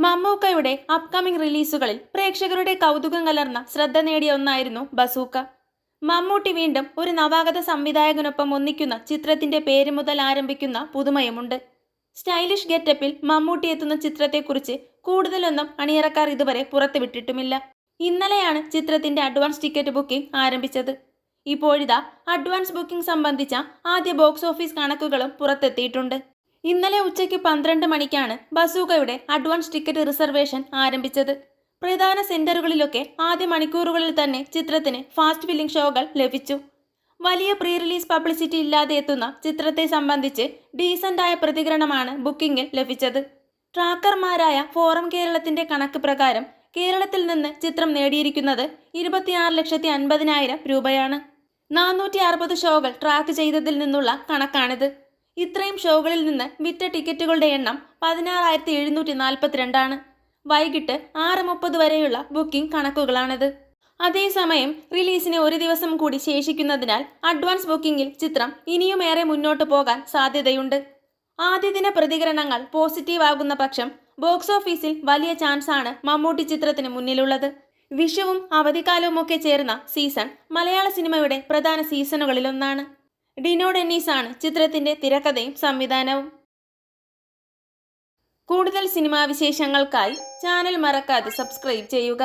മമ്മൂക്കയുടെ അപ്കമിംഗ് റിലീസുകളിൽ പ്രേക്ഷകരുടെ കൗതുകം കലർന്ന ശ്രദ്ധ നേടിയ ഒന്നായിരുന്നു ബസൂക്ക. മമ്മൂട്ടി വീണ്ടും ഒരു നവാഗത സംവിധായകനൊപ്പം ഒന്നിക്കുന്ന ചിത്രത്തിന്റെ പേര് മുതൽ ആരംഭിക്കുന്ന പുതുമയുമുണ്ട്. സ്റ്റൈലിഷ് ഗെറ്റപ്പിൽ മമ്മൂട്ടി എത്തുന്ന ചിത്രത്തെക്കുറിച്ച് കൂടുതലൊന്നും അണിയറക്കാർ ഇതുവരെ പുറത്തുവിട്ടിട്ടുമില്ല. ഇന്നലെയാണ് ചിത്രത്തിന്റെ അഡ്വാൻസ് ടിക്കറ്റ് ബുക്കിംഗ് ആരംഭിച്ചത്. ഇപ്പോഴിതാ അഡ്വാൻസ് ബുക്കിംഗ് സംബന്ധിച്ച ആദ്യ ബോക്സ് ഓഫീസ് കണക്കുകളും പുറത്തെത്തിയിട്ടുണ്ട്. ഇന്നലെ ഉച്ചയ്ക്ക് 12 മണിക്കാണ് ബസൂക്കയുടെ അഡ്വാൻസ് ടിക്കറ്റ് റിസർവേഷൻ ആരംഭിച്ചത്. പ്രധാന സെന്ററുകളിലൊക്കെ ആദ്യ മണിക്കൂറുകളിൽ തന്നെ ചിത്രത്തിന് ഫാസ്റ്റ് ഫില്ലിംഗ് ഷോകൾ ലഭിച്ചു. വലിയ പ്രീ റിലീസ് പബ്ലിസിറ്റി ഇല്ലാതെ എത്തുന്ന ചിത്രത്തെ സംബന്ധിച്ച് ഡീസന്റായ പ്രതികരണമാണ് ബുക്കിംഗിൽ ലഭിച്ചത്. ട്രാക്കർമാരായ ഫോറം കേരളത്തിന്റെ കണക്ക് പ്രകാരം കേരളത്തിൽ നിന്ന് ചിത്രം നേടിയിരിക്കുന്നത് 26,50,000 രൂപയാണ്. 460 ഷോകൾ ട്രാക്ക് ചെയ്തതിൽ നിന്നുള്ള കണക്കാണിത്. ഇത്രയും ഷോകളിൽ നിന്ന് വിറ്റ ടിക്കറ്റുകളുടെ എണ്ണം 16,742 ആണ്. വൈകിട്ട് 6:30 വരെയുള്ള ബുക്കിംഗ് കണക്കുകളാണിത്. അതേസമയം റിലീസിന് ഒരു ദിവസം കൂടി ശേഷിക്കുന്നതിനാൽ അഡ്വാൻസ് ബുക്കിംഗിൽ ചിത്രം ഇനിയുമേറെ മുന്നോട്ട് പോകാൻ സാധ്യതയുണ്ട്. ആദ്യദിന പ്രതികരണങ്ങൾ പോസിറ്റീവ് ആകുന്ന പക്ഷം ബോക്സ് ഓഫീസിൽ വലിയ ചാൻസാണ് മമ്മൂട്ടി ചിത്രത്തിന് മുന്നിലുള്ളത്. വിഷുവും അവധിക്കാലവുമൊക്കെ ചേർന്ന സീസൺ മലയാള സിനിമയുടെ പ്രധാന സീസണുകളിലൊന്നാണ്. ഡിനോ ഡെന്നീസ് ആണ് ചിത്രത്തിന്റെ തിരക്കഥയും സംവിധാനവും. കൂടുതൽ സിനിമാ വിശേഷങ്ങൾക്കായി ചാനൽ മറക്കാതെ സബ്സ്ക്രൈബ് ചെയ്യുക.